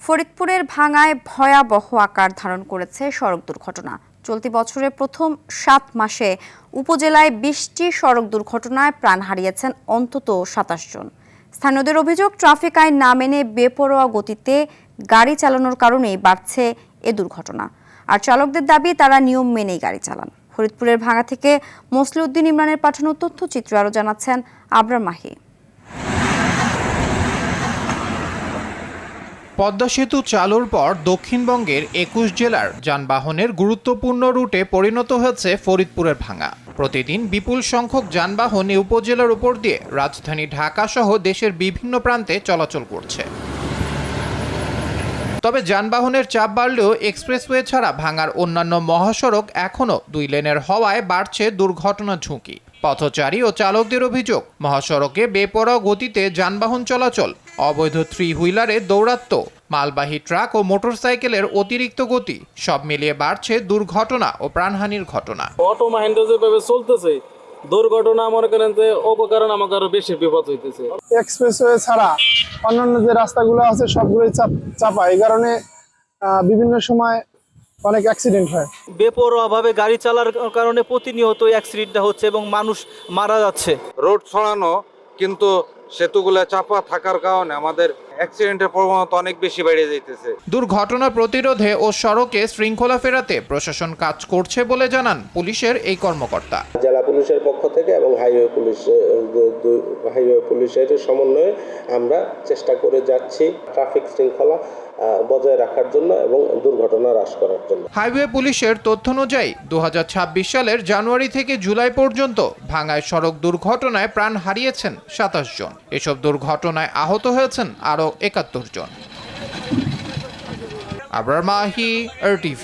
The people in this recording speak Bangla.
ফরিদপুরের ভাঙায় ভয়াবহ আকার ধারণ করেছে সড়ক দুর্ঘটনা। চলতি বছরের প্রথম 7 মাসে উপজেলায় 20টি সড়ক দুর্ঘটনায় প্রাণ হারিয়েছেন অন্তত 27 জন। স্থানীয়দের অভিযোগ, ট্রাফিক আইন না মেনে বেপরোয়া গতিতে গাড়ি চালানোর কারণেই বাড়ছে এ দুর্ঘটনা। আর চালকদের দাবি, তারা নিয়ম মেনেই গাড়ি চালান। ফরিদপুরের ভাঙা থেকে মসলিউদ্দিন ইমরানের পাঠানো তথ্যচিত্র আরও জানাচ্ছেন আবরার মাহি। পদ্মা সেতু চালুর পর দক্ষিণবঙ্গের 21 জেলার যানবাহনের গুরুত্বপূর্ণ রুটে পরিণত হয়েছে ফরিদপুরের ভাঙা। প্রতিদিন বিপুল সংখ্যক যানবাহন এই উপজেলার উপর দিয়ে রাজধানী ঢাকা সহ দেশের বিভিন্ন প্রান্তে চলাচল করছে। তবে যানবাহনের চাপ বাড়লেও এক্সপ্রেসওয়ে ছাড়া ভাঙার অন্যান্য মহাসড়ক এখনও 2 লেনের হওয়ায় বাড়ছে দুর্ঘটনার ঝুঁকি। পথচারী ও চালকদের অভিযোগ, মহাসড়কে বেপরোয়া গতিতে যানবাহন চলাচল, অবৈধ 3 হুইলারে দৌরাত্ম্য, মালবাহী ট্রাক ও মোটরসাইকেলের অতিরিক্ত গতি, সব মিলিয়ে বাড়ছে দুর্ঘটনা ও প্রাণহানির ঘটনা। অটো মাহিন্দ্রা যেভাবে চলতেছে, দুর্ঘটনা মনে করেন যে অপকারণ আমাকে আরো বেশি বিপদ হইতেছে। এক্সপ্রেসওয়ে ছাড়া অন্যান্য যে রাস্তাগুলো আছে সবগুলোই চাপা, এই কারণে বিভিন্ন সময় অনেক অ্যাক্সিডেন্ট হয়। বেপরোয়া ভাবে গাড়ি চালার কারণে প্রতিনিয়ত অ্যাক্সিডেন্ট হচ্ছে এবং মানুষ মারা যাচ্ছে। রোড ছড়ানো, কিন্তু সেতুগুলো চাপা থাকার কারণে আমাদের অ্যাক্সিডেন্টের প্রবণতা অনেক বেশি বেড়ে যাইতেছে। দুর্ঘটনা প্রতিরোধে ও সড়কে শৃঙ্খলা ফেরাতে প্রশাসন কাজ করছে বলে জানান পুলিশের এই কর্মকর্তা। জেলা পুলিশের পক্ষ থেকে এবং হাইওয়ে পুলিশের সমন্বয়ে আমরা চেষ্টা করে যাচ্ছি ট্রাফিক শৃঙ্খলা বজায় রাখার জন্য এবং দুর্ঘটনা হ্রাস করার জন্য। হাইওয়ে পুলিশের তথ্য অনুযায়ী 2026 সালের জানুয়ারি থেকে জুলাই পর্যন্ত ভাঙায় সড়ক দুর্ঘটনায় প্রাণ হারিয়েছেন 27 জন। এসব দুর্ঘটনায় আহত হয়েছেন আরও 71 জন। আবরার মাহি, RTV।